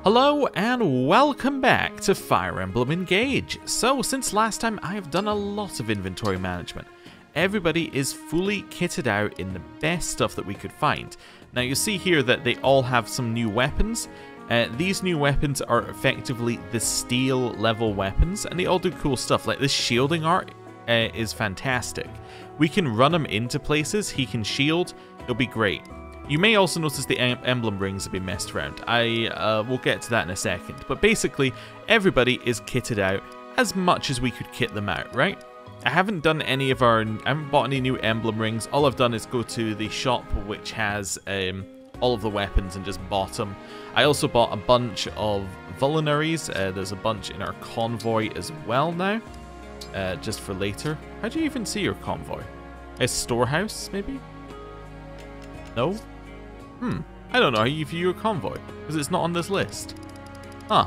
Hello and welcome back to Fire Emblem Engage. So since last time I have done a lot of inventory management. Everybody is fully kitted out in the best stuff that we could find. Now you see here that they all have some new weapons. These new weapons are effectively the steel level weapons and they all do cool stuff. Like this shielding art is fantastic. We can run him into places, he can shield, it'll be great. You may also notice the Emblem Rings have been messed around. I will get to that in a second. But basically, everybody is kitted out as much as we could kit them out, right? I haven't bought any new Emblem Rings. All I've done is go to the shop which has all of the weapons and just bought them. I also bought a bunch of vulneraries. There's a bunch in our convoy as well now, just for later. How do you even see your convoy? A storehouse, maybe? No? I don't know how you view your convoy, because it's not on this list. Huh.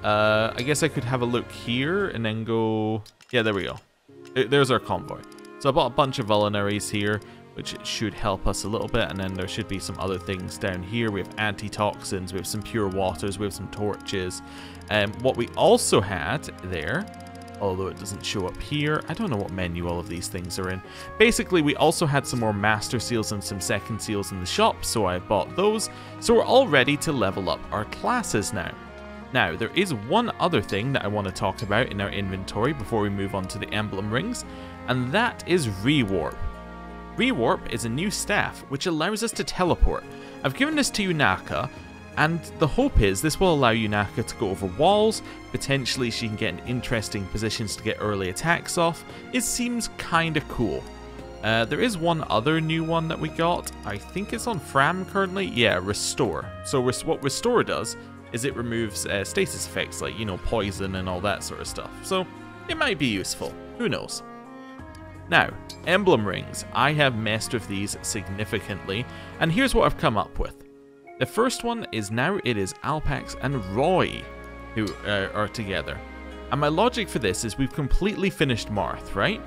I guess I could have a look here and then go... Yeah, there we go. There's our convoy. So I bought a bunch of vulneraries here, which should help us a little bit, and then there should be some other things down here. We have antitoxins, we have some pure waters, we have some torches. What we also had there, although it doesn't show up here. I don't know what menu all of these things are in. Basically, we also had some more master seals and some second seals in the shop, so I bought those. So we're all ready to level up our classes now. Now, there is one other thing that I want to talk about in our inventory before we move on to the Emblem Rings, and that is Rewarp. Rewarp is a new staff which allows us to teleport. I've given this to Yunaka, and the hope is this will allow Yunaka to go over walls, potentially she can get in interesting positions to get early attacks off. It seems kinda cool. There is one other new one that we got, I think it's on Fram currently, yeah, Restore. So what Restore does is it removes stasis effects like, you know, poison and all that sort of stuff. So it might be useful, who knows. Now, Emblem Rings, I have messed with these significantly, and here's what I've come up with. The first one is now it is Alpax and Roy who are together. And my logic for this is we've completely finished Marth, right?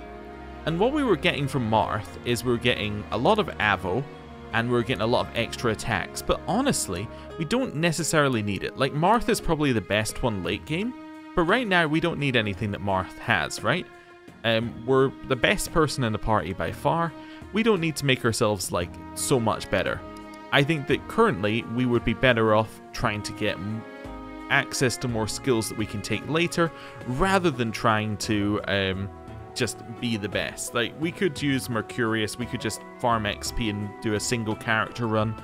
And what we were getting from Marth is we were getting a lot of Avo and we were getting a lot of extra attacks. But honestly, we don't necessarily need it. Like Marth is probably the best one late game, but right now we don't need anything that Marth has, right? We're the best person in the party by far. We don't need to make ourselves like so much better. I think that currently we would be better off trying to get access to more skills that we can take later, rather than trying to just be the best. Like, we could use Mercurius, we could just farm XP and do a single character run.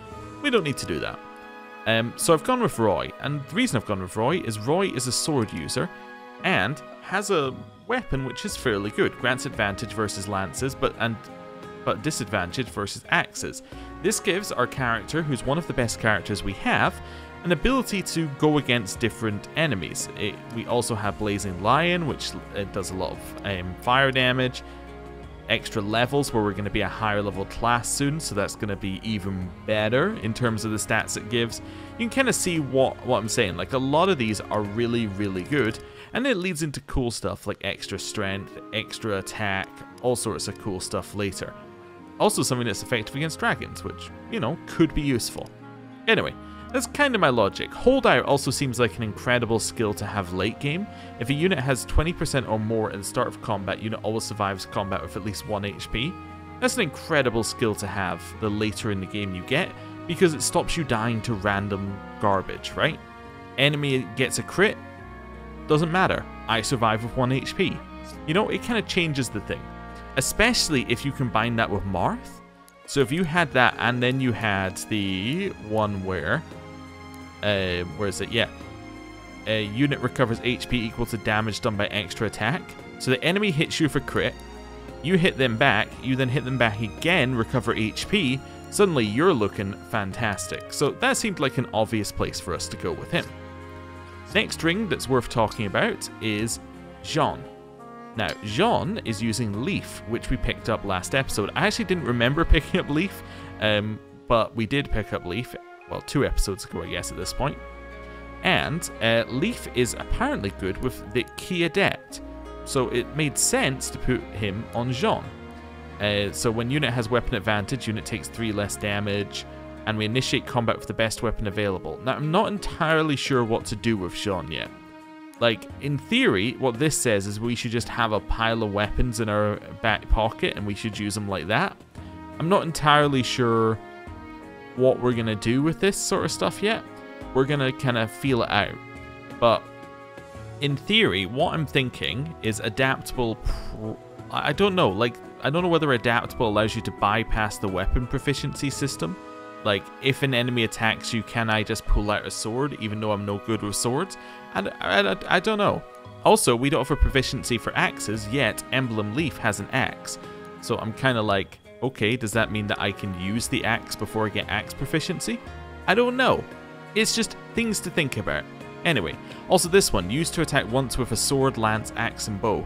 We don't need to do that. So I've gone with Roy, and the reason I've gone with Roy is a sword user, and has a weapon which is fairly good. Grants advantage versus lances, but disadvantage versus axes. This gives our character, who's one of the best characters we have, an ability to go against different enemies. We also have Blazing Lion, which does a lot of fire damage, extra levels where we're going to be a higher level class soon, so that's going to be even better in terms of the stats it gives. You can kind of see what I'm saying. Like, a lot of these are really, really good, and it leads into cool stuff like extra strength, extra attack, all sorts of cool stuff later. Also something that's effective against dragons, which, you know, could be useful. Anyway, that's kind of my logic. Holdout also seems like an incredible skill to have late game. If a unit has 20% or more at the start of combat, unit always survives combat with at least 1 HP. That's an incredible skill to have the later in the game you get, because it stops you dying to random garbage, right? Enemy gets a crit, doesn't matter. I survive with 1 HP. You know, it kind of changes the thing. Especially if you combine that with Marth. So if you had that and then you had the one where is it? Yeah. A unit recovers HP equal to damage done by extra attack. So the enemy hits you for crit, you hit them back, you then hit them back again, recover HP, suddenly you're looking fantastic. So that seemed like an obvious place for us to go with him. Next ring that's worth talking about is Jean. Now, Jean is using Leaf, which we picked up last episode. I actually didn't remember picking up Leaf, but we did pick up Leaf, well, 2 episodes ago, I guess, at this point. And Leaf is apparently good with the Key Adept, so it made sense to put him on Jean. So when unit has weapon advantage, unit takes 3 less damage, and we initiate combat with the best weapon available. Now, I'm not entirely sure what to do with Jean yet. Like, in theory, what this says is we should just have a pile of weapons in our back pocket and we should use them like that. I'm not entirely sure what we're going to do with this sort of stuff yet. We're going to kind of feel it out. But in theory, what I'm thinking is adaptable. I don't know. Like, I don't know whether adaptable allows you to bypass the weapon proficiency system. Like, if an enemy attacks you, can I just pull out a sword, even though I'm no good with swords? I don't know. Also, we don't have a proficiency for axes, yet Emblem Leaf has an axe. So I'm kind of like, okay, does that mean that I can use the axe before I get axe proficiency? I don't know. It's just things to think about. Anyway, also this one, used to attack once with a sword, lance, axe, and bow.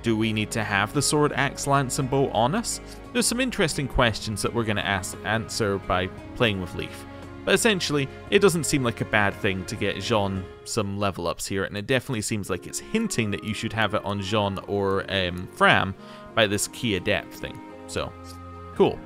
Do we need to have the sword, axe, lance, and bow on us? There's some interesting questions that we're going to answer by playing with Leaf. But essentially, it doesn't seem like a bad thing to get Jean some level ups here, and it definitely seems like it's hinting that you should have it on Jean or Fram by this key adept thing. So, cool.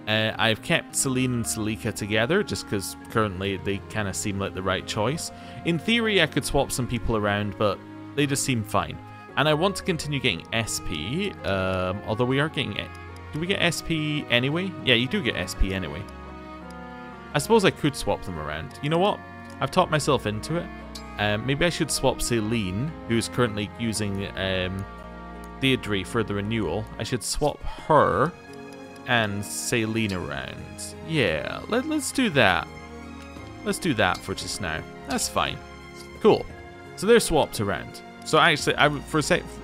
I've kept Celine and Celica together just because currently they kind of seem like the right choice. In theory, I could swap some people around, but they just seem fine. And I want to continue getting SP, although we are getting it. Do we get SP anyway? Yeah, you do get SP anyway. I suppose I could swap them around. You know what? I've talked myself into it. Maybe I should swap Celine, who's currently using Deirdre for the renewal. I should swap her and Celine around. Yeah, let's do that. Let's do that for just now. That's fine. Cool. So they're swapped around. So actually, I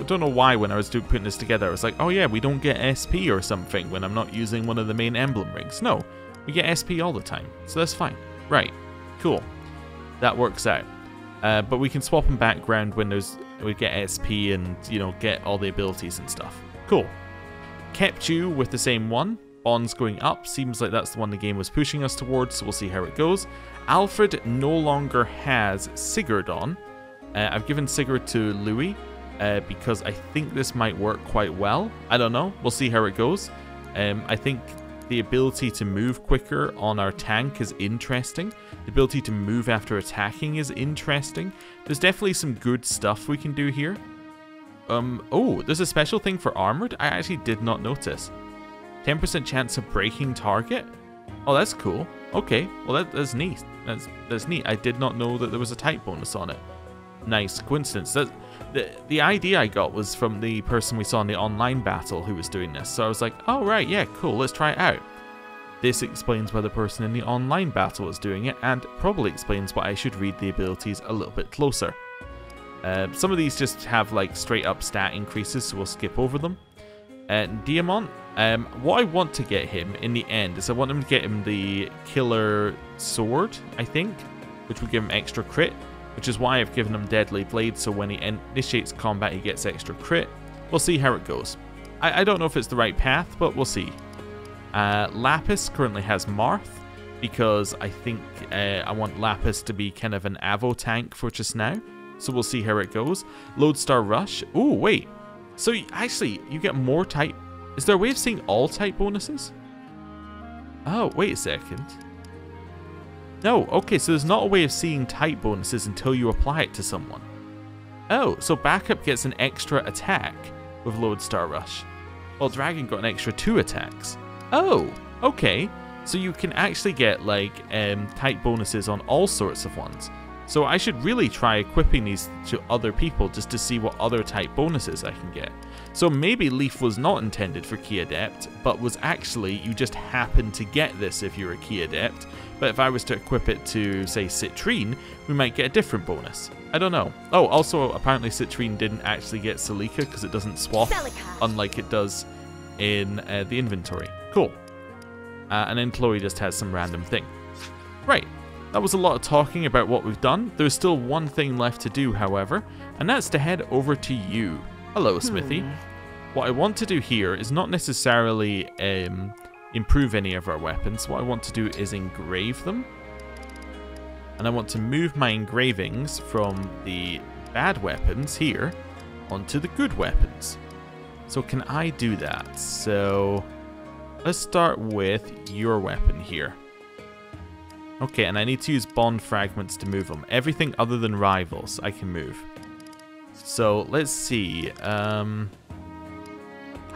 don't know why when I was putting this together, I was like, oh yeah, we don't get SP or something when I'm not using one of the main emblem rings. No, we get SP all the time, so that's fine. Right, cool. That works out. But we can swap them background when we get SP and, you know, get all the abilities and stuff. Cool. Kept you with the same one. Bonds going up. Seems like that's the one the game was pushing us towards, so we'll see how it goes. Alfred no longer has Sigurd on. I've given Sigurd to Louis because I think this might work quite well. I don't know. We'll see how it goes. I think the ability to move quicker on our tank is interesting. The ability to move after attacking is interesting. There's definitely some good stuff we can do here. Oh, there's a special thing for armored? I actually did not notice. 10% chance of breaking target? Oh, that's cool. Okay, well that's neat. That's neat. I did not know that there was a type bonus on it. Nice coincidence. The idea I got was from the person we saw in the online battle who was doing this. So I was like, oh right, yeah, cool, let's try it out. This explains why the person in the online battle is doing it, and probably explains why I should read the abilities a little bit closer. Some of these just have like straight up stat increases, so we'll skip over them. Diamant, what I want to get him in the end is I want him to get him the killer sword, I think, which would give him extra crit. Which is why I've given him Deadly Blade, so when he initiates combat, he gets extra crit. We'll see how it goes. I don't know if it's the right path, but we'll see. Lapis currently has Marth, because I think I want Lapis to be kind of an Avo tank for just now. So we'll see how it goes. Lodestar Rush. Oh, wait. So actually, you get more type... Is there a way of seeing all type bonuses? Oh, wait a second. No, okay, so there's not a way of seeing type bonuses until you apply it to someone. Oh, so backup gets an extra attack with Lodestar Rush, while Dragon got an extra 2 attacks. Oh, okay. So you can actually get, like, type bonuses on all sorts of ones. So I should really try equipping these to other people just to see what other type bonuses I can get. So maybe Leaf was not intended for Key Adept, but was actually, you just happen to get this if you're a Key Adept. But if I was to equip it to, say, Citrine, we might get a different bonus. I don't know. Oh, also, apparently Citrine didn't actually get Celica because it doesn't swap, unlike it does in the inventory. Cool. And then Chloe just has some random thing. Right. That was a lot of talking about what we've done. There's still one thing left to do, however, and that's to head over to you. Hello, Smithy. What I want to do here is not necessarily improve any of our weapons. What I want to do is engrave them. And I want to move my engravings from the bad weapons here onto the good weapons. So can I do that? So let's start with your weapon here. Okay, and I need to use bond fragments to move them. Everything other than rivals I can move. So let's see. How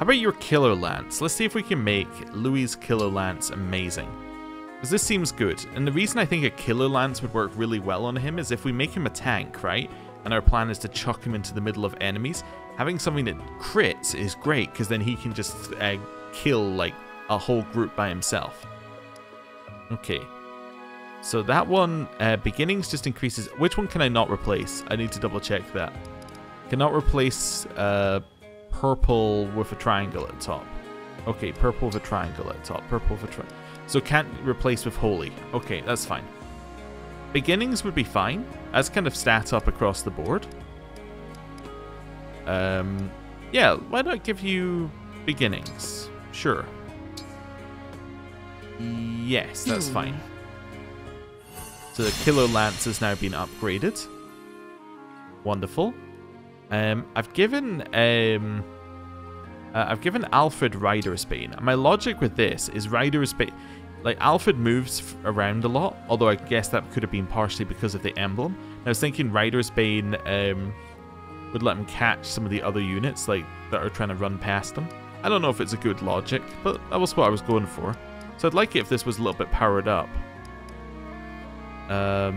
about your killer lance? Let's see if we can make Louis' killer lance amazing. Because this seems good. And the reason I think a killer lance would work really well on him is if we make him a tank, right? And our plan is to chuck him into the middle of enemies. Having something that crits is great because then he can just kill like a whole group by himself. Okay. So that one, beginnings just increases. Which one can I not replace? I need to double check that. Cannot replace purple with a triangle at the top. Okay, purple with a triangle at the top. Purple with a triangle. So can't replace with holy. Okay, that's fine. Beginnings would be fine. That's kind of stat up across the board. Yeah, why not give you beginnings? Sure. Yes, that's fine. So the killer lance has now been upgraded. Wonderful. I've given Alfred Rider's Bane. My logic with this is Rider's Bane, like Alfred moves around a lot, although I guess that could have been partially because of the emblem. I was thinking Rider's Bane would let him catch some of the other units like that are trying to run past him. I don't know if it's a good logic, but that was what I was going for. So I'd like it if this was a little bit powered up. I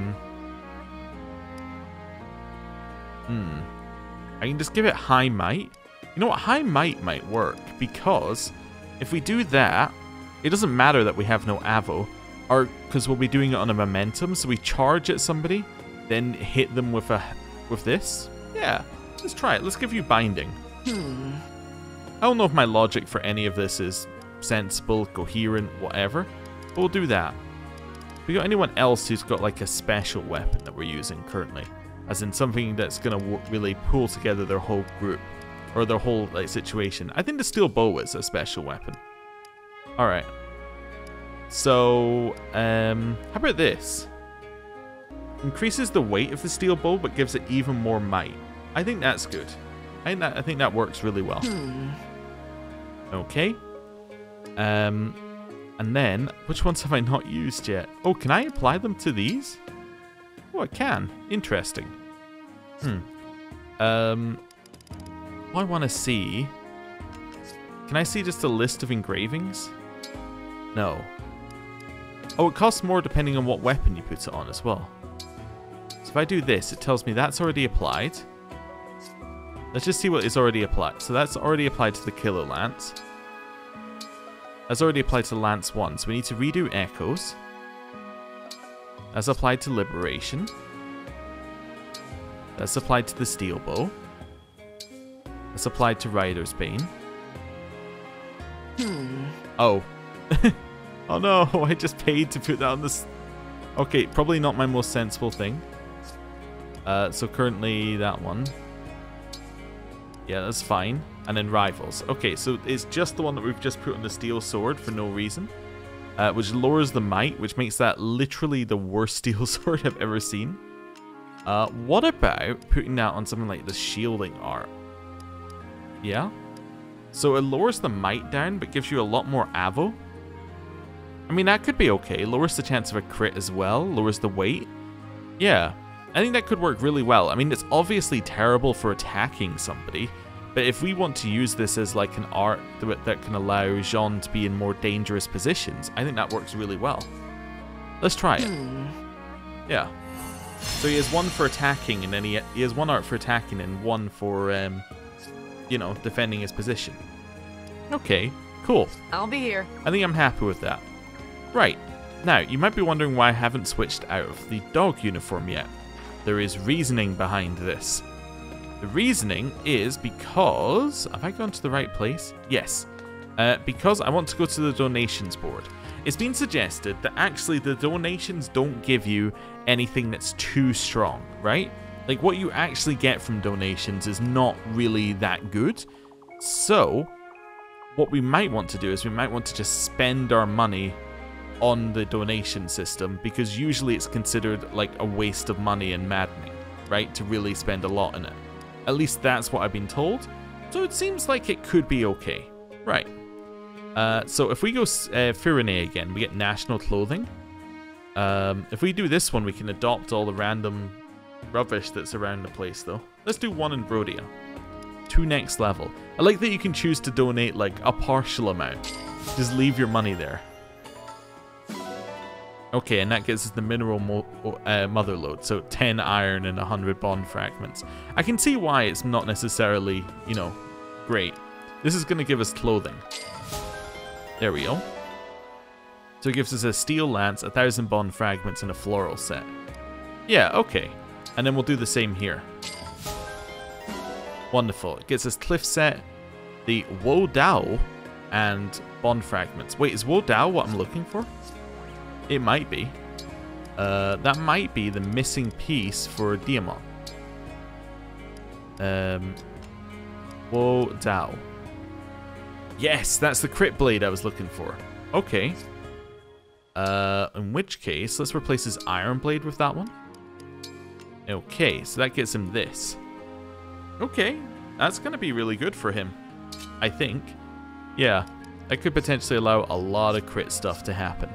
can just give it high might. You know what? High might work, because if we do that, it doesn't matter that we have no avo, or because we'll be doing it on a momentum. So we charge at somebody, then hit them with this. Yeah, let's try it. Let's give you binding. I don't know if my logic for any of this is sensible, coherent, whatever, but we'll do that. We got anyone else who's got like a special weapon that we're using currently? As in something that's going to really pull together their whole group. Or their whole like situation. I think the steel bow is a special weapon. Alright. So, how about this? Increases the weight of the steel bow, but gives it even more might. I think that's good. I think that works really well. Okay. And then, which ones have I not used yet? Oh, can I apply them to these? Oh, I can. Interesting. I want to see... Can I see just a list of engravings? No. Oh, it costs more depending on what weapon you put it on as well. So if I do this, it tells me that's already applied. Let's just see what is already applied. So that's already applied to the killer lance. That's already applied to Lance 1, so we need to redo Echoes. That's applied to Liberation. That's applied to the Steel Bow. That's applied to Rider's Bane. Oh. Oh no, I just paid to put that on this. Okay, probably not my most sensible thing. So currently that one. Yeah, that's fine. And then Rivals. Okay, so it's just the one that we've just put on the Steel Sword for no reason. Which lowers the might, which makes that literally the worst Steel Sword I've ever seen. What about putting that on something like the Shielding Art? Yeah? So it lowers the might down, but gives you a lot more avo. I mean, that could be okay. Lowers the chance of a crit as well. Lowers the weight. Yeah. I think that could work really well. I mean, it's obviously terrible for attacking somebody. But if we want to use this as like an art that can allow Jean to be in more dangerous positions, I think that works really well. Let's try it. Yeah. So he has one for attacking, and then he has one art for attacking and one for, you know, defending his position. Okay, cool. I'll be here. I think I'm happy with that. Right. Now, you might be wondering why I haven't switched out of the dog uniform yet. There is reasoning behind this. The reasoning is because... Have I gone to the right place? Yes. Because I want to go to the donations board. It's been suggested that actually the donations don't give you anything that's too strong, right? Like, what you actually get from donations is not really that good. So, what we might want to do is we might want to just spend our money on the donation system, because usually it's considered like a waste of money in Maddening, right? To really spend a lot in it. At least that's what I've been told. So it seems like it could be okay. Right. So if we go Firene again, we get national clothing. If we do this one, we can adopt all the random rubbish that's around the place, though. Let's do one in Brodia. 2 next level. I like that you can choose to donate, like, a partial amount. Just leave your money there. Okay, and that gets us the mineral mother load. So 10 iron and 100 bond fragments. I can see why it's not necessarily, you know, great. This is going to give us clothing. There we go. So it gives us a steel lance, 1,000 bond fragments, and a floral set. Yeah, okay. And then we'll do the same here. Wonderful. It gets us cliff set, the Wo Dao, and bond fragments. Wait, is Wo Dao what I'm looking for? It might be. That might be the missing piece for Diamond. Wo Dao. Yes, that's the crit blade I was looking for. Okay. In which case, let's replace his iron blade with that one. Okay, so that gets him this. Okay, that's going to be really good for him, I think. Yeah, that could potentially allow a lot of crit stuff to happen.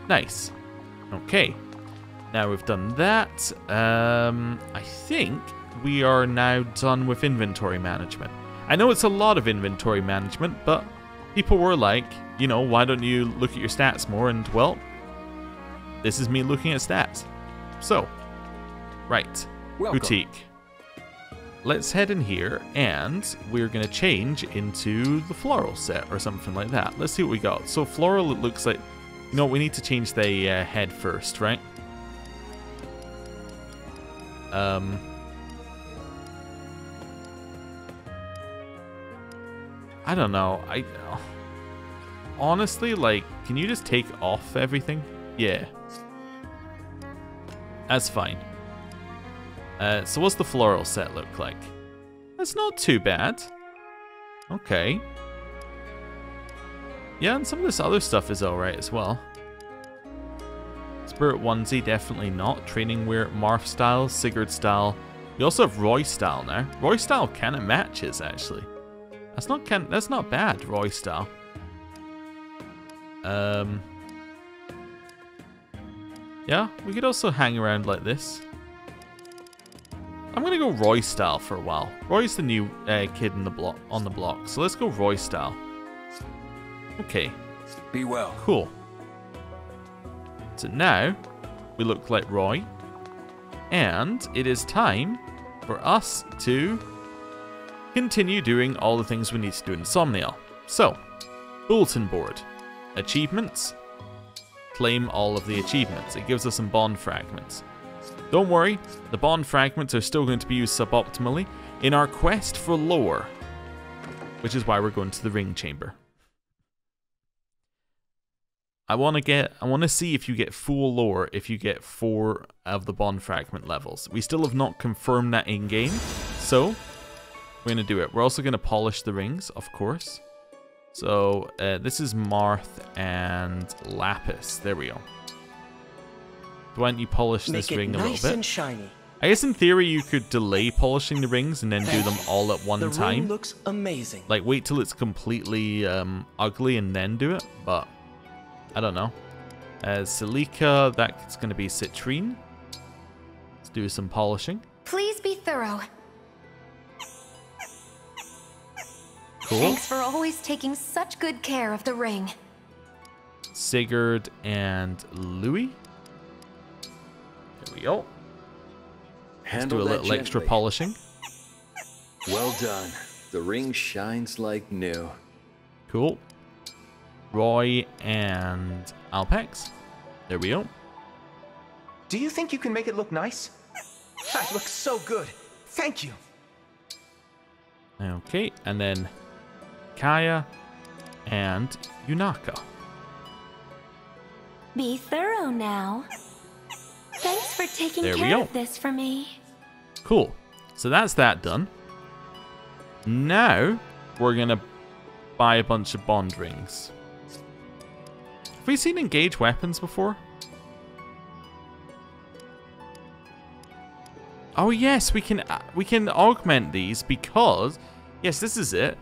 Nice. Okay, now we've done that. I think we are now done with inventory management. I know it's a lot of inventory management, but people were like, you know, why don't you look at your stats more? And, well, this is me looking at stats. So, right, Welcome. Boutique. Let's head in here, and we're going to change into the floral set or something like that. Let's see what we got. So floral, it looks like... You know, we need to change the head first, right? I don't know. Honestly, like, can you just take off everything? Yeah. That's fine. So what's the floral set look like? That's not too bad. Okay. Yeah, and some of this other stuff is alright as well. Spirit onesie, definitely not. Training wear, Marth style, Sigurd style. We also have Roy style now. Roy style kind of matches, actually. That's not bad, Roy style. Yeah, we could also hang around like this. I'm gonna go Roy style for a while. Roy's the new kid in the on the block, so let's go Roy style. Okay. Be well. Cool. So now we look like Roy, and it is time for us to continue doing all the things we need to do in Somniel. So, bulletin board, achievements. Claim all of the achievements. It gives us some bond fragments. Don't worry, the bond fragments are still going to be used suboptimally in our quest for lore, which is why we're going to the ring chamber. I want to see if you get full lore if you get 4 of the bond fragment levels. We still have not confirmed that in game, so we're going to do it. We're also going to polish the rings, of course. So this is Marth and Lapis. There we go. Why don't you polish this ring a little bit? And shiny. I guess in theory you could delay polishing the rings and then do them all at one time. The ring looks amazing. Like wait till it's completely ugly and then do it, but I don't know. Silica, that's going to be Citrine. Let's do some polishing. Please be thorough. Cool. Thanks for always taking such good care of the ring. Sigurd and Louis. There we go. Let's do a little extra polishing. Well done. The ring shines like new. Cool. Roy and Alpax. There we go. Do you think you can make it look nice? That looks so good. Thank you. Okay, and then Kaya and Yunaka. Be thorough now. Thanks for taking care of this for me. Cool. So that's that done. Now we're gonna buy a bunch of bond rings. Have we seen engage weapons before? Oh yes, we can augment these because yes, this is it.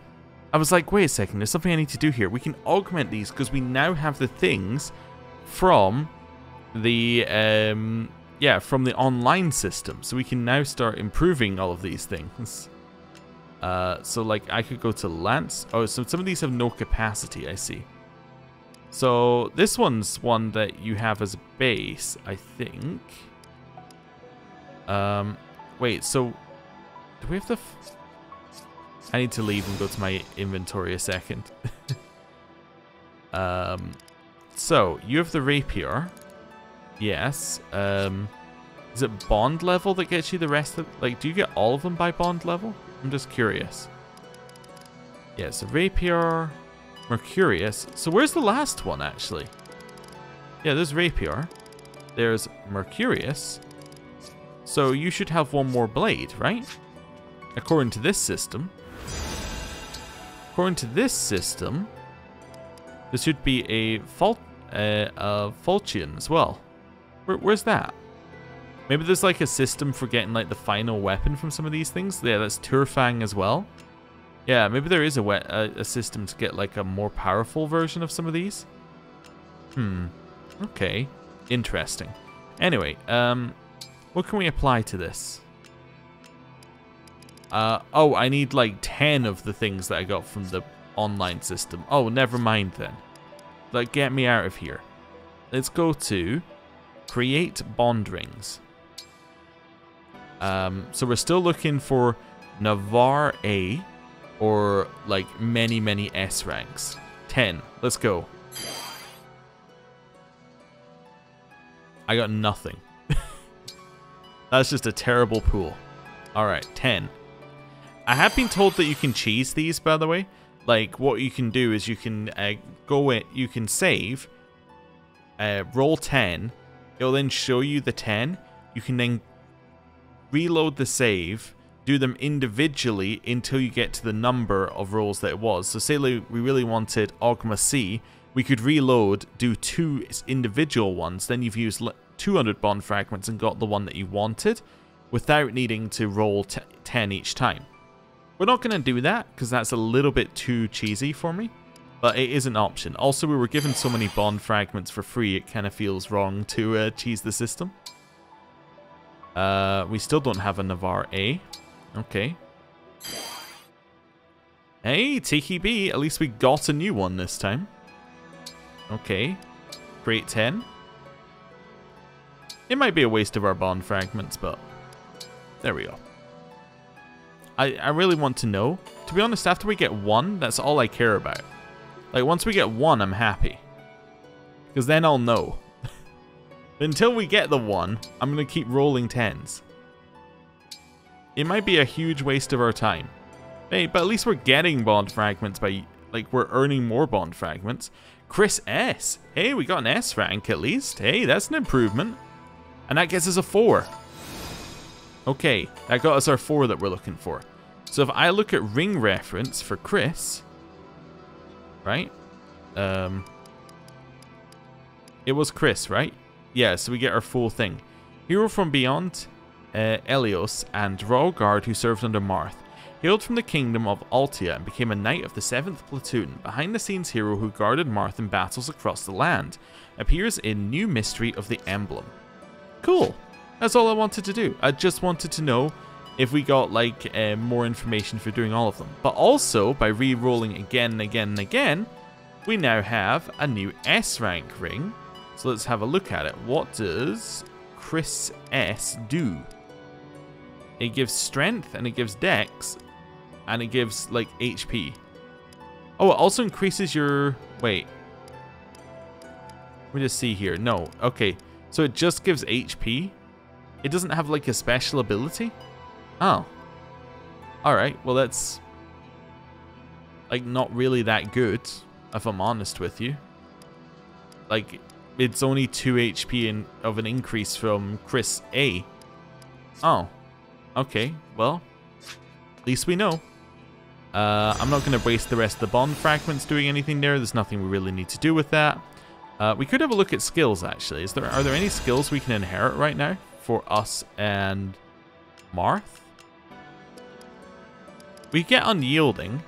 I was like, wait a second, there's something I need to do here. We can augment these because we now have the things from the from the online system. So we can now start improving all of these things. So like I could go to Lance. Oh, so some of these have no capacity, I see. So this one's one that you have as a base, I think. Wait, so do we have the... I need to leave and go to my inventory a second. So you have the rapier. Yes. Is it bond level that gets you the rest of... Like, do you get all of them by bond level? I'm just curious. Yeah, so rapier, Mercurius. So where's the last one, actually? Yeah, there's rapier. There's Mercurius. So you should have one more blade, right? According to this system. According to this system, there should be a Falchion as well. Where's that? Maybe there's like a system for getting like the final weapon from some of these things. Yeah, that's Turfang as well. Yeah, maybe there is a system to get like a more powerful version of some of these. Okay. Interesting. Anyway, what can we apply to this? Oh, I need like 10 of the things that I got from the online system. Oh, never mind then. Like, get me out of here. Let's go to create bond rings. So we're still looking for Navarre A or like many S ranks. 10. Let's go. I got nothing. That's just a terrible pool. Alright, 10. I have been told that you can cheese these, by the way. Like, what you can do is you can go in, you can save, roll 10. It'll then show you the 10. You can then reload the save, do them individually until you get to the number of rolls that it was. So say like, we really wanted Ogma C, we could reload, do 2 individual ones, then you've used 200 bond fragments and got the one that you wanted without needing to roll 10 each time. We're not going to do that because that's a little bit too cheesy for me, but it is an option. Also, we were given so many bond fragments for free, it kind of feels wrong to cheese the system. We still don't have a Navarre A. Okay. Hey, Tiki B, at least we got a new one this time. Okay. Create 10. It might be a waste of our bond fragments, but there we go. I really want to know. To be honest, after we get 1, that's all I care about. Like, once we get 1, I'm happy. Because then I'll know. Until we get the 1, I'm going to keep rolling 10s. It might be a huge waste of our time. Hey, but at least we're getting bond fragments by... Like, we're earning more bond fragments. Chris S. Hey, we got an S rank at least. Hey, that's an improvement. And that gets us a 4. Okay, that got us our 4 that we're looking for. So if I look at ring reference for Chris, right? It was Chris, right? Yeah, so we get our full thing. Hero from beyond, Eylos, and Royal Guard who served under Marth. Hailed from the kingdom of Altia and became a knight of the 7th platoon. Behind the scenes hero who guarded Marth in battles across the land. Appears in New Mystery of the Emblem. Cool. That's all I wanted to do. I just wanted to know if we got like more information for doing all of them. But also, by re-rolling again and again and again, we now have a new S rank ring. So let's have a look at it. What does Chris S do? It gives strength and it gives dex and it gives like HP. Oh, it also increases your... Wait. Let me just see here. No. Okay. So it just gives HP. It doesn't have like a special ability? Oh. Alright, well that's like not really that good, if I'm honest with you. Like, it's only 2 HP of an increase from Chris A. Oh. Okay, well, at least we know. I'm not going to waste the rest of the bond fragments doing anything there. There's nothing we really need to do with that. We could have a look at skills, actually. Are there any skills we can inherit right now for us and Marth? We get unyielding,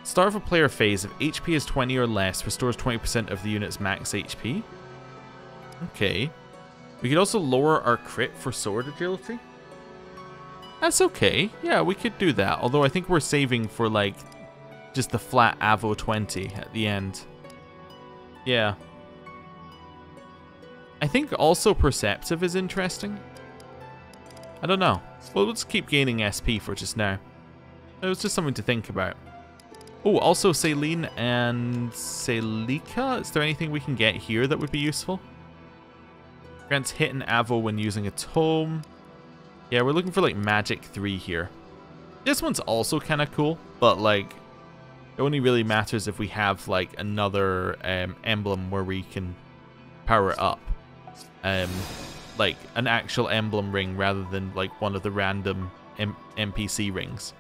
Start of a player phase, if HP is 20 or less, restores 20% of the unit's max HP. Okay. We could also lower our crit for sword agility. That's okay. Yeah, we could do that. Although I think we're saving for, like, just the flat Avo 20 at the end. Yeah. I think also Perceptive is interesting. I don't know. Well, let's keep gaining SP for just now. It was just something to think about. Oh, also Celine and Celica. Is there anything we can get here that would be useful? Grants hit and Avo when using a tome. Yeah, we're looking for like Magic 3 here. This one's also kind of cool, but like it only really matters if we have like another emblem where we can power it up. Like an actual emblem ring rather than like one of the random NPC rings.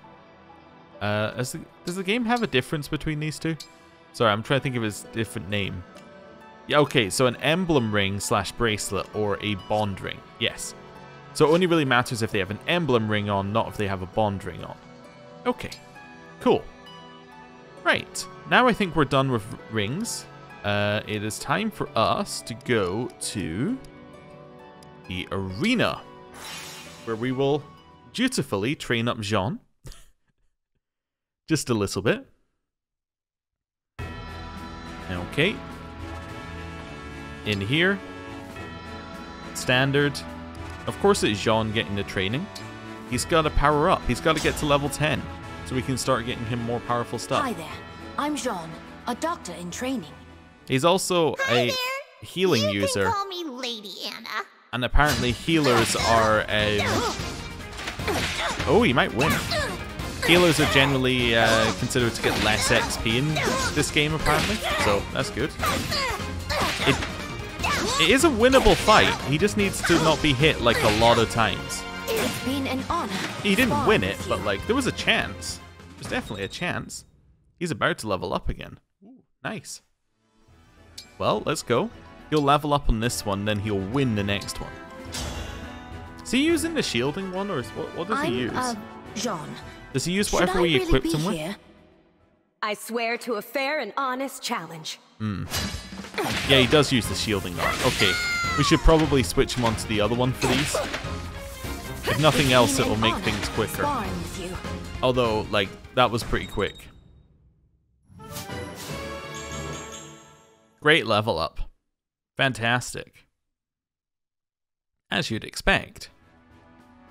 Does the game have a difference between these two? Sorry, I'm trying to think of its different name. Yeah, okay, so an emblem ring / bracelet or a bond ring. Yes. So it only really matters if they have an emblem ring on, not if they have a bond ring on. Okay, cool. Right, now I think we're done with rings. It is time for us to go to the arena, where we will dutifully train up Jean. Just a little bit. Okay. In here. Standard. Of course it's Jean getting the training. He's got to power up. He's got to get to level 10. So we can start getting him more powerful stuff. Hi there. I'm Jean, a doctor in training. He's also a healing user. You can call me Lady Anna. And apparently healers are oh, he might win. Healers are generally considered to get less XP in this game, apparently. So, that's good. It is a winnable fight. He just needs to not be hit, like, a lot of times. It's been an honor. He didn't win it, but, like, there was a chance. There's definitely a chance. He's about to level up again. Ooh, nice. Well, let's go. He'll level up on this one, then he'll win the next one. Is he using the shielding one, or what does he use? Jean. Does he use whatever we equipped him with? Here? I swear to a fair and honest challenge. Yeah, he does use the shielding art. Okay, we should probably switch him onto the other one for these. If nothing else, it'll make things quicker. Although, like, that was pretty quick. Great level up. Fantastic. As you'd expect.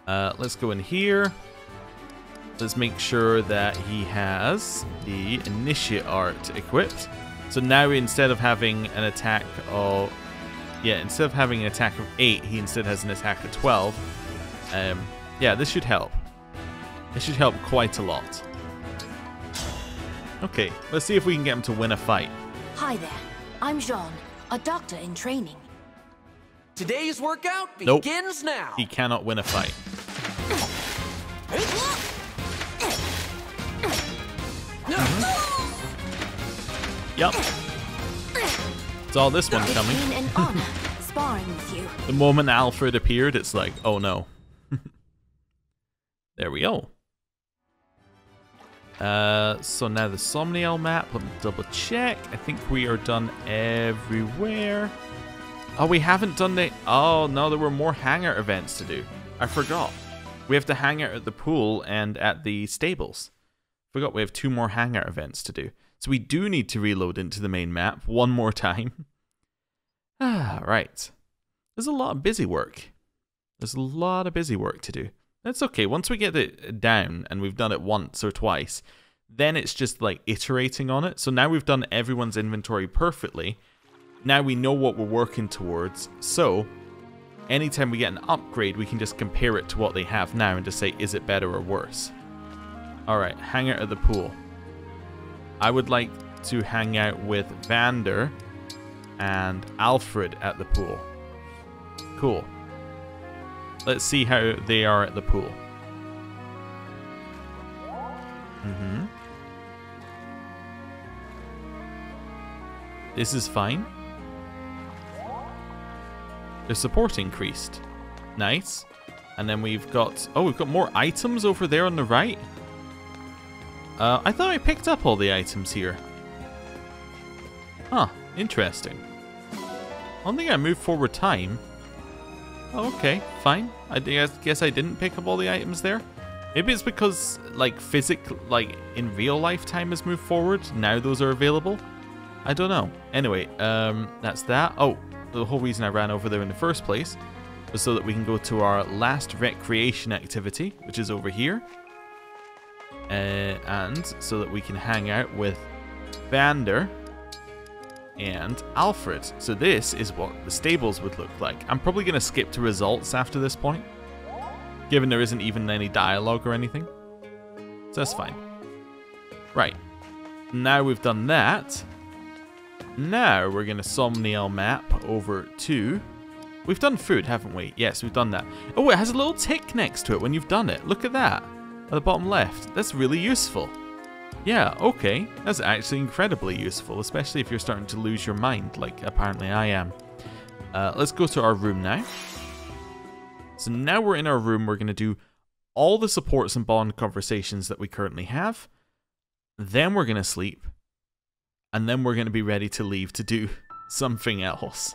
Let's go in here. Let's make sure that he has the Initiate Art equipped. So now instead of having an attack of... Yeah, instead of having an attack of 8, he instead has an attack of 12. Yeah, this should help. This should help quite a lot. Okay, let's see if we can get him to win a fight. Hi there. I'm Jean, a doctor in training. Today's workout begins now. He cannot win a fight. Yep. Saw this one coming. It's been an honor sparring with you. The moment Alfred appeared, it's like, oh no. There we go. So now the Somniel map, let me double check. I think we are done everywhere. Oh, we haven't done the... Oh, no, there were more hangar events to do. I forgot. We have to hang out at the pool and at the stables. Forgot we have 2 more hangar events to do. So we do need to reload into the main map one more time. Ah, right. There's a lot of busy work. There's a lot of busy work to do. That's okay. Once we get it down and we've done it once or twice, then it's just like iterating on it. So now we've done everyone's inventory perfectly. Now we know what we're working towards. So anytime we get an upgrade, we can just compare it to what they have now and just say, is it better or worse? All right, hang out at the pool. I would like to hang out with Vander and Alfred at the pool. Cool. Let's see how they are at the pool. This is fine. Their support increased. Nice. And then we've got... Oh, we've got more items over there on the right. I thought I picked up all the items here. Huh, interesting. I don't think I moved forward time. Oh, okay, fine. I guess I didn't pick up all the items there. Maybe it's because, like, in real life time has moved forward. Now those are available. I don't know. Anyway, that's that. Oh, the whole reason I ran over there in the first place was so that we can go to our last recreation activity, which is over here. And so that we can hang out with Vander and Alfred. So this is what the stables would look like. I'm probably going to skip to results after this point, given there isn't even any dialogue or anything. So that's fine. Right. Now we've done that. Now we're going to Somniel map over to... We've done food, haven't we? Yes, we've done that. Oh, it has a little tick next to it when you've done it. Look at that. At the bottom left. That's really useful. Yeah, okay. That's actually incredibly useful, especially if you're starting to lose your mind, like apparently I am. Let's go to our room now. So now we're in our room. We're going to do all the supports and bond conversations that we currently have. Then we're going to sleep. And then we're going to be ready to leave to do something else.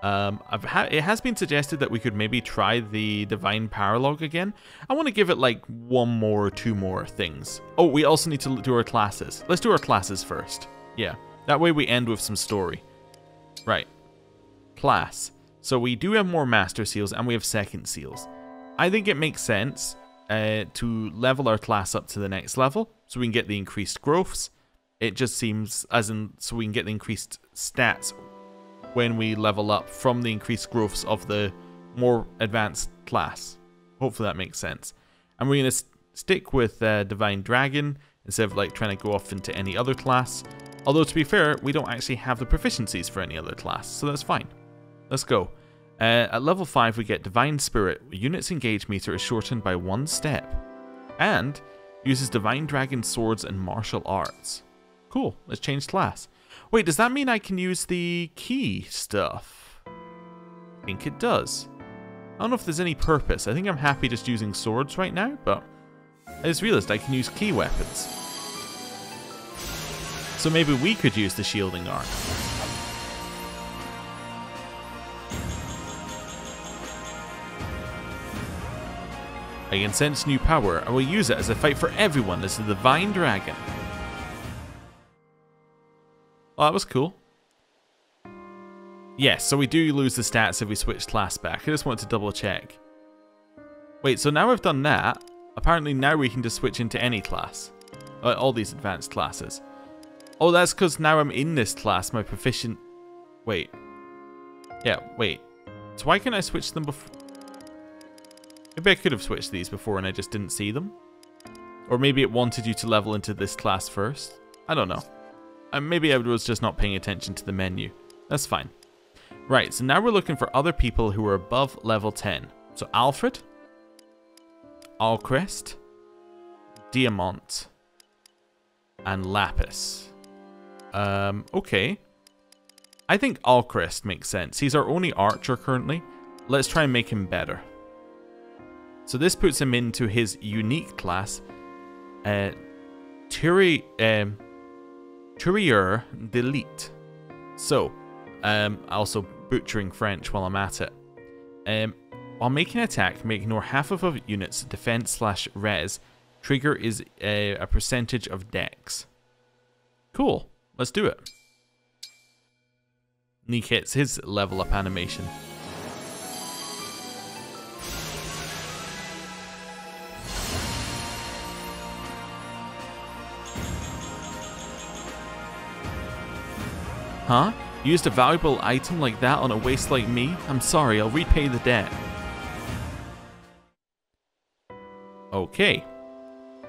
It has been suggested that we could maybe try the Divine Paralog again. I want to give it like one more or two more things. Oh, we also need to do our classes. Let's do our classes first. Yeah, that way we end with some story. Right. Class. So we do have more Master Seals and we have Second Seals. I think it makes sense to level our class up to the next level so we can get the increased growths. It just seems, so we can get the increased stats when we level up from the increased growths of the more advanced class. Hopefully that makes sense. And we're going to stick with Divine Dragon instead of like trying to go off into any other class. Although to be fair, we don't actually have the proficiencies for any other class, so that's fine. Let's go. At level 5 we get Divine Spirit. Unit's engage meter is shortened by 1 step. And uses Divine Dragon swords and martial arts. Cool, let's change class. Wait, does that mean I can use the key stuff? I think it does. I don't know if there's any purpose. I think I'm happy just using swords right now, but I just realized I can use key weapons. So maybe we could use the shielding arc. I can sense new power. I will use it as I fight for everyone as the Divine Dragon. Oh, that was cool. Yes, so we do lose the stats if we switch class back. I just wanted to double check. Wait, so now we've done that. Apparently now we can just switch into any class. All these advanced classes. Oh, that's because now I'm in this class, my proficient... Wait. Yeah, wait. So why can't I switch them before? Maybe I could have switched these before and I just didn't see them. Or maybe it wanted you to level into this class first. I don't know. Maybe I was just not paying attention to the menu. That's fine. Right, so now we're looking for other people who are above level 10. So Alfred, Alcrest, Diamant, and Lapis. Okay. I think Alcrest makes sense. He's our only archer currently. Let's try and make him better. So this puts him into his unique class. Courier d'Elite. So, also butchering French while I'm at it. While making an attack, may ignore half of a unit's defense/res. Trigger is a percentage of dex. Cool. Let's do it. Neek hits his level up animation. Huh? You used a valuable item like that on a waste like me? I'm sorry, I'll repay the debt. Okay.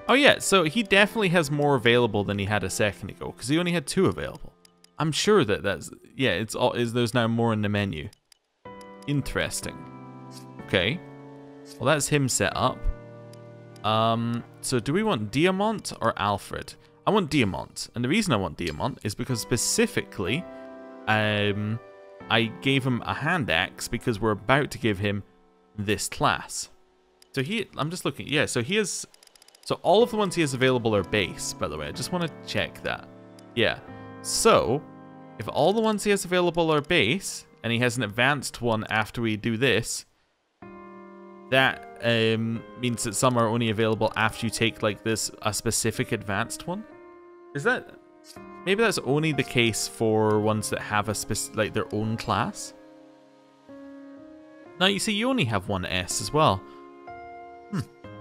Oh yeah, so he definitely has more available than he had a second ago, because he only had 2 available. I'm sure that's... Yeah, there's now more in the menu. Interesting. Okay. Well, that's him set up. So do we want Diamant or Alfred? I want Diamant, and the reason I want Diamant is because specifically, I gave him a hand axe because we're about to give him this class. So I'm just looking, yeah, so he has, So all of the ones he has available are base, by the way. I just want to check that. Yeah. So, if all the ones he has available are base, and he has an advanced one after we do this, that means that some are only available after you take, like, a specific advanced one. Is that... Maybe that's only the case for ones that have like their own class? Now, you see, you only have one S as well.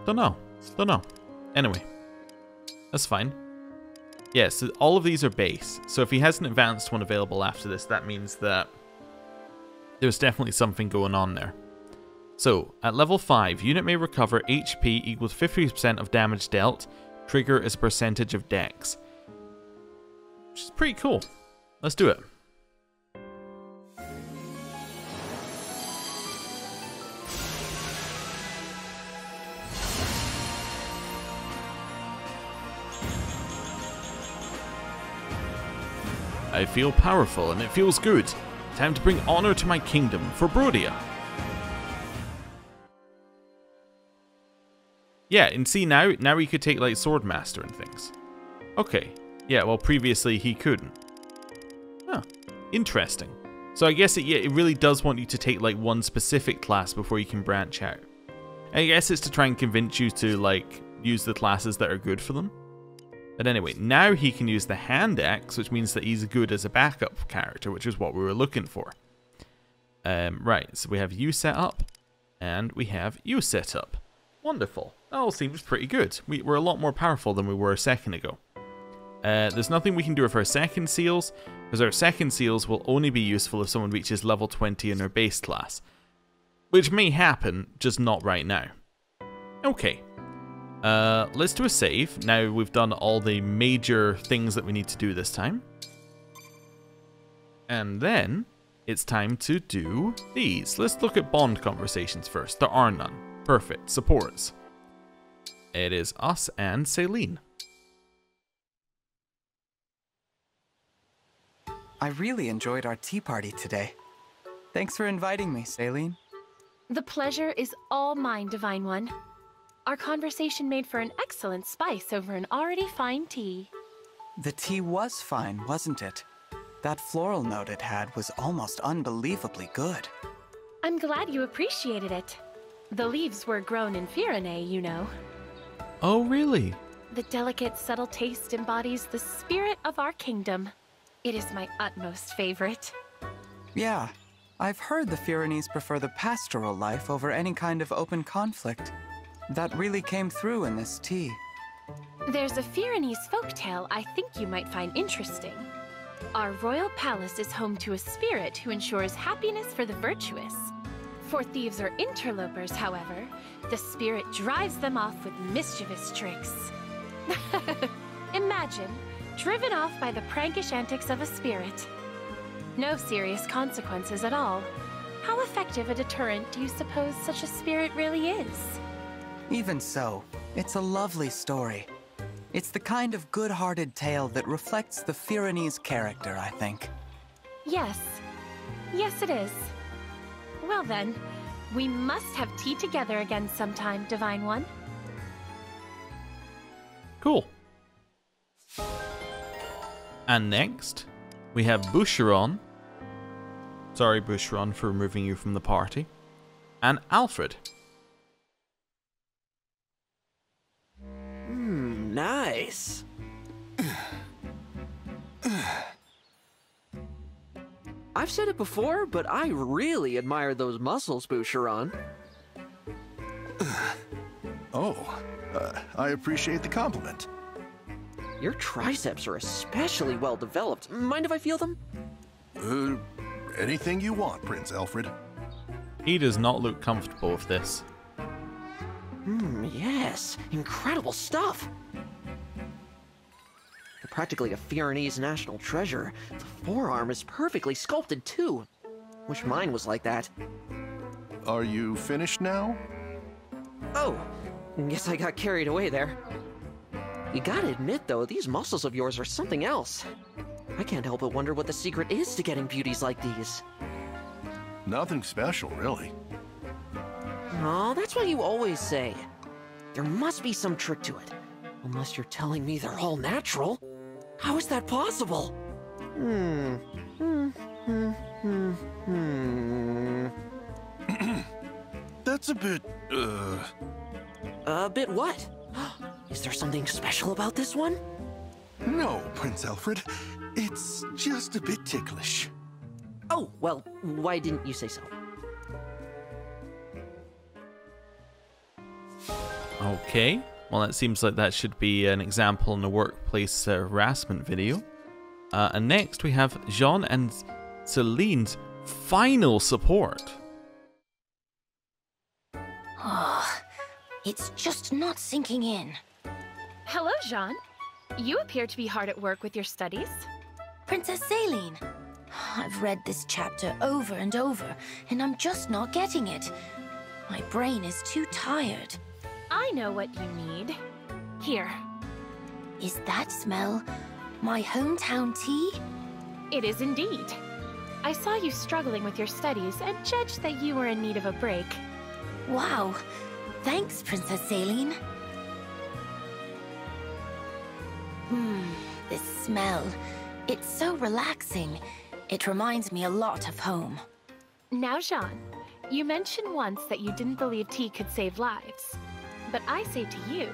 Don't know. Anyway, that's fine. Yeah, so all of these are base. So if he has an advanced one available after this, that means that there's definitely something going on there. So, at level 5, unit may recover HP equal to 50% of damage dealt. Trigger is a percentage of dex. Which is pretty cool. Let's do it. I feel powerful and it feels good. Time to bring honor to my kingdom for Brodia. Yeah, and see now he could take like Swordmaster and things. Okay. Yeah, well previously he couldn't. Huh. Interesting. So I guess it really does want you to take like one specific class before you can branch out. I guess it's to try and convince you to like use the classes that are good for them. But anyway, now he can use the hand axe, which means that he's good as a backup character, which is what we were looking for. Right, so we have you set up, and we have you set up. Wonderful. That all seems pretty good. We're a lot more powerful than we were a second ago. There's nothing we can do with our second seals, because our second seals will only be useful if someone reaches level 20 in their base class. Which may happen, just not right now. Okay. Let's do a save. Now we've done all the major things that we need to do this time. And then it's time to do these. Let's look at bond conversations first. There are none. Perfect. Supports. It is us and Celine. I really enjoyed our tea party today. Thanks for inviting me, Celine. The pleasure is all mine, Divine One. Our conversation made for an excellent spice over an already fine tea. The tea was fine, wasn't it? That floral note it had was almost unbelievably good. I'm glad you appreciated it. The leaves were grown in Firene, you know. Oh, really? The delicate, subtle taste embodies the spirit of our kingdom. It is my utmost favorite. Yeah, I've heard the Firenese prefer the pastoral life over any kind of open conflict. That really came through in this tea. There's a Firenese folktale I think you might find interesting. Our royal palace is home to a spirit who ensures happiness for the virtuous. For thieves or interlopers, however, the spirit drives them off with mischievous tricks. Imagine, driven off by the prankish antics of a spirit. No serious consequences at all. How effective a deterrent do you suppose such a spirit really is? Even so, it's a lovely story. It's the kind of good-hearted tale that reflects the Firenese character, I think. Yes. Yes, it is. Well then, we must have tea together again sometime, Divine One. Cool. And next, we have Boucheron. Sorry, Boucheron, for removing you from the party. And Alfred. Nice. I've said it before, but I really admire those muscles, Boucheron. I appreciate the compliment. Your triceps are especially well developed. Mind if I feel them? Anything you want, Prince Alfred. He does not look comfortable with this. Yes. Incredible stuff. They're practically a Firenese national treasure. The forearm is perfectly sculpted, too. Wish mine was like that. Are you finished now? Oh, guess I got carried away there. You gotta admit, though, these muscles of yours are something else. I can't help but wonder what the secret is to getting beauties like these. Nothing special, really. Oh, that's what you always say. There must be some trick to it. Unless you're telling me they're all natural. How is that possible? That's a bit, A bit what? Is there something special about this one? No, Prince Alfred. It's just a bit ticklish. Oh, well, why didn't you say so? Okay, well that seems like that should be an example in a workplace harassment video. And next we have Jean and Celine's final support. Oh, it's just not sinking in. Hello, Jean. You appear to be hard at work with your studies. Princess Celine. I've read this chapter over and over, and I'm just not getting it. My brain is too tired. I know what you need. Here. Is that smell my hometown tea? It is indeed. I saw you struggling with your studies and judged that you were in need of a break. Wow. Thanks, Princess Celine. This smell. It's so relaxing. It reminds me a lot of home. Now, Jean, you mentioned once that you didn't believe tea could save lives. But I say to you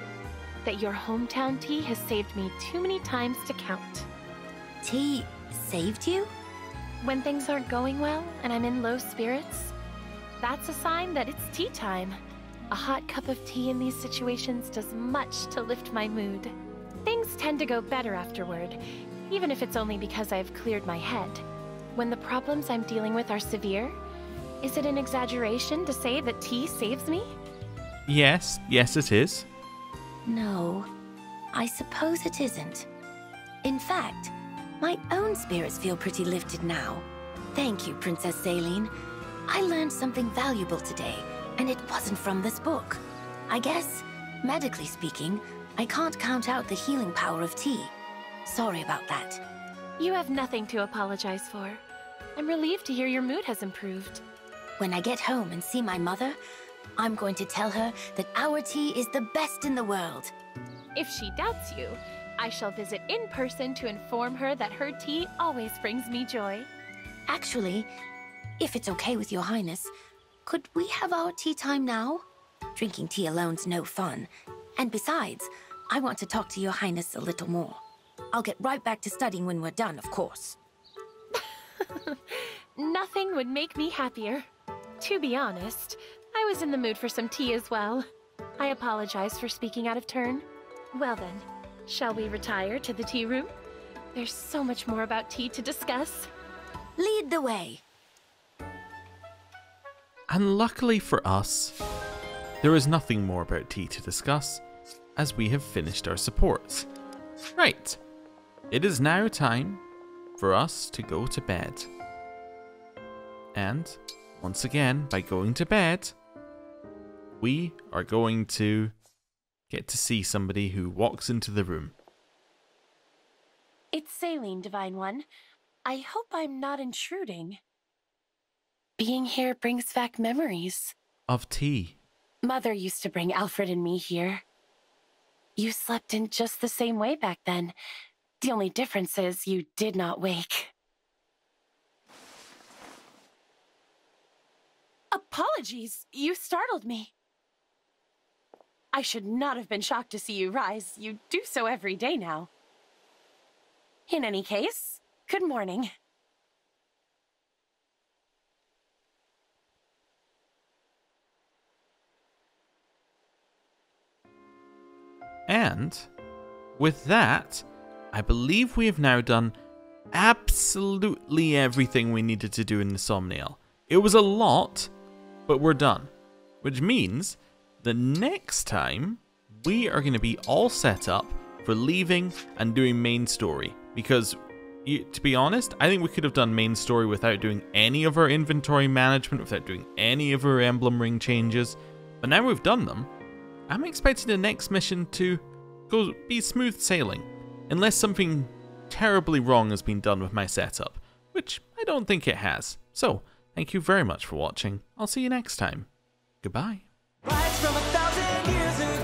that your hometown tea has saved me too many times to count. Tea saved you? When things aren't going well and I'm in low spirits, that's a sign that it's tea time. A hot cup of tea in these situations does much to lift my mood. Things tend to go better afterward, even if it's only because I've cleared my head. When the problems I'm dealing with are severe, is it an exaggeration to say that tea saves me? Yes, it is. No, I suppose it isn't. In fact, my own spirits feel pretty lifted now. Thank you, Princess Celine. I learned something valuable today, and it wasn't from this book. I guess, medically speaking, I can't count out the healing power of tea. Sorry about that. You have nothing to apologize for. I'm relieved to hear your mood has improved. When I get home and see my mother, I'm going to tell her that our tea is the best in the world. If she doubts you, I shall visit in person to inform her that her tea always brings me joy. Actually, if it's okay with your highness, could we have our tea time now? Drinking tea alone's no fun. And besides, I want to talk to your highness a little more. I'll get right back to studying when we're done, of course. Nothing would make me happier. To be honest, I was in the mood for some tea as well. I apologize for speaking out of turn. Well then, shall we retire to the tea room? There's so much more about tea to discuss. Lead the way. And luckily for us, there is nothing more about tea to discuss, as we have finished our supports. Right, it is now time for us to go to bed. And, once again, by going to bed, we are going to get to see somebody who walks into the room. It's Celine, Divine One. I hope I'm not intruding. Being here brings back memories. Of tea. Mother used to bring Alfred and me here. You slept in just the same way back then. The only difference is you did not wake. Apologies, you startled me. I should not have been shocked to see you rise. You do so every day now. In any case, good morning. And with that, I believe we have now done absolutely everything we needed to do in the Somniel. It was a lot, but we're done. Which means the next time we are going to be all set up for leaving and doing main story. Because, to be honest, I think we could have done main story without doing any of our inventory management, without doing any of our emblem ring changes. But now we've done them, I'm expecting the next mission to be smooth sailing, unless something terribly wrong has been done with my setup, which I don't think it has. So, thank you very much for watching. I'll see you next time. Goodbye. Rise from 1,000 years ago.